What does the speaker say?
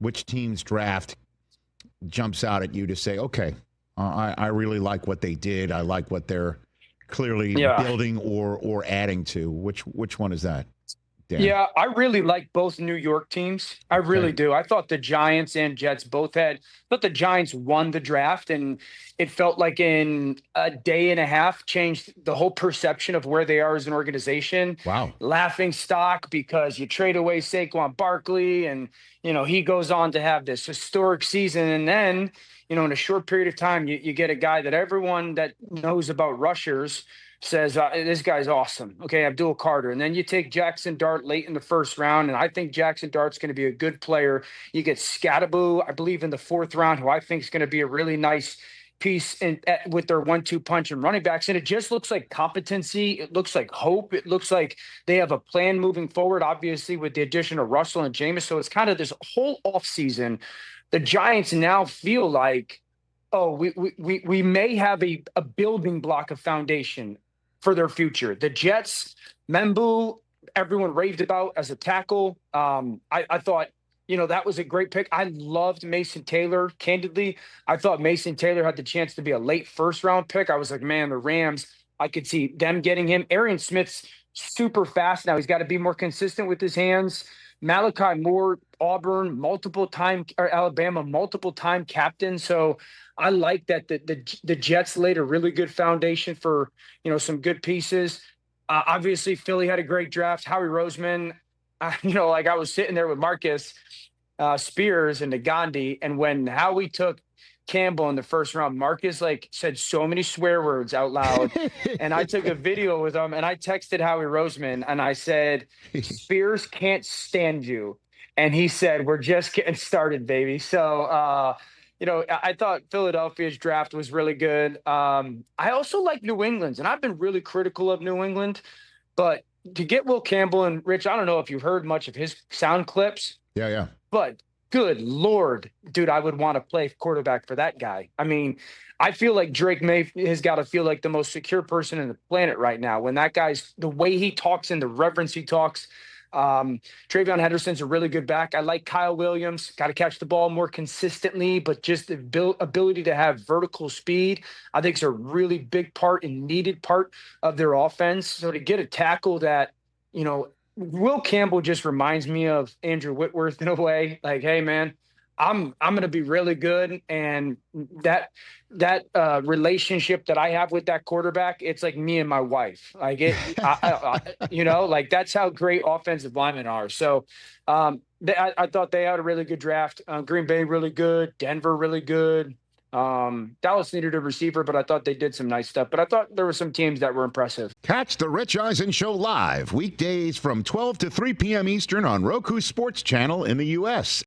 which team's draft jumps out at you to say, okay, I really like what they did. I like what they're clearly building or adding to. Which one is that, Dan? Yeah, I really like both New York teams. I really do. I thought the Giants and Jets both but the Giants won the draft, and it felt like in a day and a half changed the whole perception of where they are as an organization. Wow. Laughing stock because you trade away Saquon Barkley, and, he goes on to have this historic season. And then, in a short period of time, you get a guy that everyone that knows about rushers says, this guy's awesome. Okay, Abdul Carter. And then you take Jackson Dart late in the first round, and I think Jackson Dart's going to be a good player. You get Scattaboo, I believe, in the fourth round, who I think is going to be a really nice piece with their 1-2 punch and running backs. And it just looks like competency. It looks like hope. It looks like they have a plan moving forward, obviously, with the addition of Russell and Jameis. So it's kind of this whole offseason. The Giants now feel like, we may have a building block of foundation for their future. The Jets, Membu, everyone raved about as a tackle. I thought, that was a great pick. I loved Mason Taylor. Candidly, I thought Mason Taylor had the chance to be a late first-round pick. I was like, man, the Rams, I could see them getting him. Arian Smith's super fast now. He's got to be more consistent with his hands. Malachi Moore, Auburn, Alabama, multiple-time captain. So I like that the Jets laid a really good foundation for, some good pieces. Obviously, Philly had a great draft. Howie Roseman, I was sitting there with Marcus Spears and Nagandi, and when Howie took Campbell in the first round, Marcus said so many swear words out loud. And I took a video with him, and I texted Howie Roseman, and I said, Spears can't stand you. And he said, we're just getting started, baby. So, I thought Philadelphia's draft was really good. I also like New England's, and I've been really critical of New England, but to get Will Campbell, and Rich, I don't know if you've heard much of his sound clips. Yeah. But good Lord, dude, I would want to play quarterback for that guy. I mean, I feel like Drake May has got to feel like the most secure person in the planet right now. When that guy's, the way he talks and the reverence he talks. Travion Henderson's a really good back. I like Kyle Williams. Got to catch the ball more consistently, but just the ability to have vertical speed, I think, is a really big part and needed part of their offense. So to get a tackle that, Will Campbell just reminds me of Andrew Whitworth in a way. Like, hey, man, I'm going to be really good. And that relationship that I have with that quarterback, it's like me and my wife. Like that's how great offensive linemen are. So I thought they had a really good draft. Green Bay, really good. Denver, really good. Dallas needed a receiver, but I thought they did some nice stuff. But I thought there were some teams that were impressive. Catch the Rich Eisen Show live weekdays from 12 to 3 p.m. Eastern on Roku Sports Channel in the U.S.